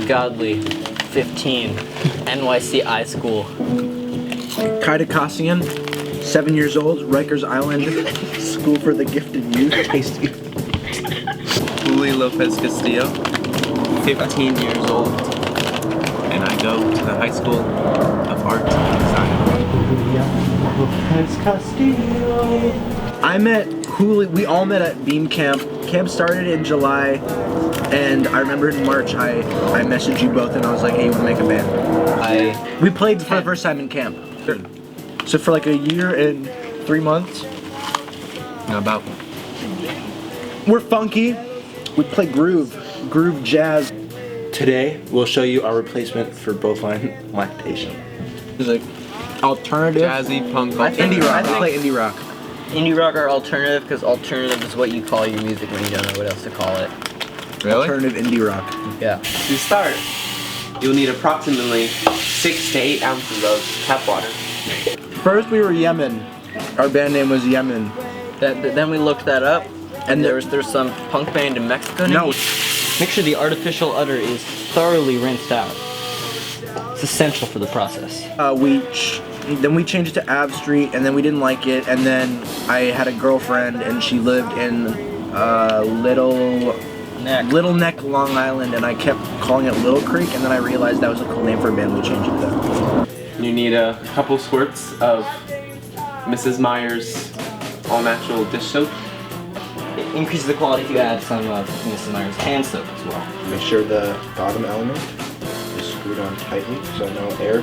Godly, 15, NYC I School. Kaida Kassian, 7 years old, Rikers Island, School for the Gifted Youth. Tasty. Juli Lopez Castillo, 15 years old, and I go to the High School of Art and Design. I met Juli, we all met at Beam Camp. Camp started in July, and I remember in March I messaged you both and I was like, hey, you wanna make a band? We played for the first time in camp. So for like a year and 3 months. About. We're funky. We play groove jazz. Today we'll show you our replacement for Bovine, Lactation. It's like alternative, Jazzy, punk, indie rock. I play indie rock. Indie rock or alternative, because alternative is what you call your music when you don't know what else to call it. Really? Alternative indie rock. Yeah. To start, you'll need approximately 6 to 8 ounces of tap water. First we were Yemen. Our band name was Yemen. Then we looked that up, and there's some punk band in Mexico. No. Make sure the artificial udder is thoroughly rinsed out. It's essential for the process. Then we changed it to Ave Street, and then we didn't like it, and then I had a girlfriend, and she lived in Little Neck, Long Island, and I kept calling it Little Creek, and then I realized that was a cool name for a band. We changed it to. You need a couple squirts of Mrs. Meyer's all-natural dish soap. It increases the quality if you add some Mrs. Meyer's hand soap as well. Make sure the bottom element is screwed on tightly so no air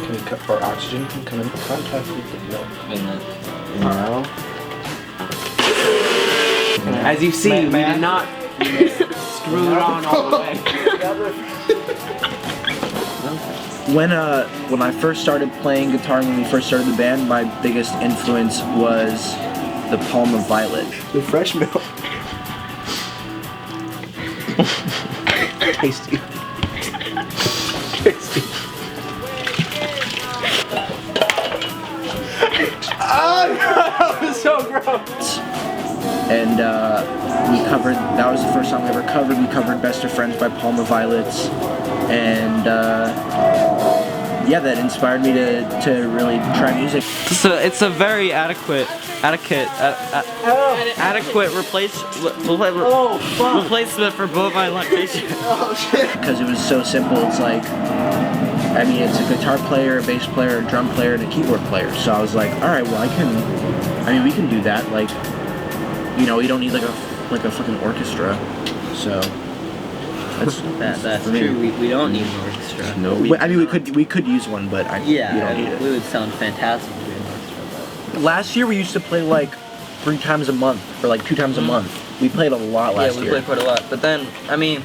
or oxygen can come into contact with the milk. And now, As you've seen, we did not screw it on all the way. when I first started playing guitar, when we first started the band, my biggest influence was the Palma Violet. The fresh milk. Tasty. Tasty. Oh, that was so gross. And we covered, that was the first song we ever covered. We covered Best of Friends by Palma Violets. And yeah, that inspired me to really try music. So it's a very adequate replacement for Bovine Lactation. Because it was so simple. It's like, I mean, it's a guitar player, a bass player, a drum player, and a keyboard player. So I was like, all right, well, we can do that. Like, you know, you don't need like a fucking orchestra. So that's true. We don't need an orchestra. No, I mean, we could use one, but we don't need it. We would sound fantastic with an orchestra. But. Last year we used to play like 3 times a month or like 2 times a month. We played a lot last year. Yeah, we played quite a lot. But then, I mean,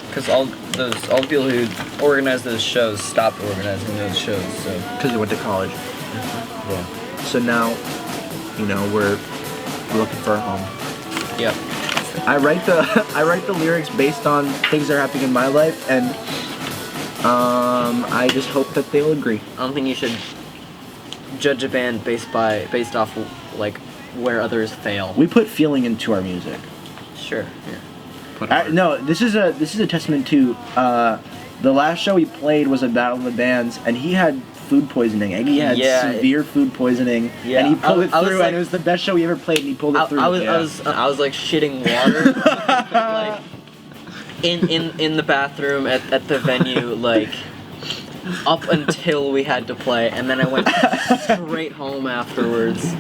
because all the people who organized those shows stopped organizing those shows, so because they went to college. Yeah. So now, you know, we're looking for a home. Yep. I write the lyrics based on things that are happening in my life, and I just hope that they'll agree. I don't think you should judge a band based off like where others fail. We put feeling into our music. Sure. Yeah. No, this is a testament to the last show we played was a Battle of the Bands, and he had food poisoning. Eggy had severe food poisoning, and he pulled it through, and it was the best show we ever played, and he pulled it through. I was like shitting water, like in the bathroom at the venue, like up until we had to play, and then I went straight home afterwards.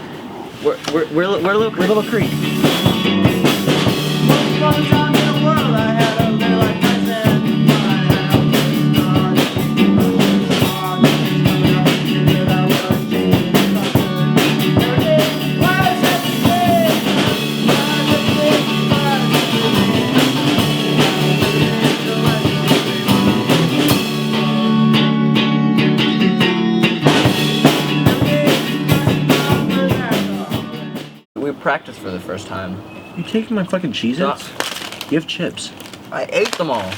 We're Little Creek. We practiced for the first time. You taking my fucking Cheez-Its? You have chips. I ate them all.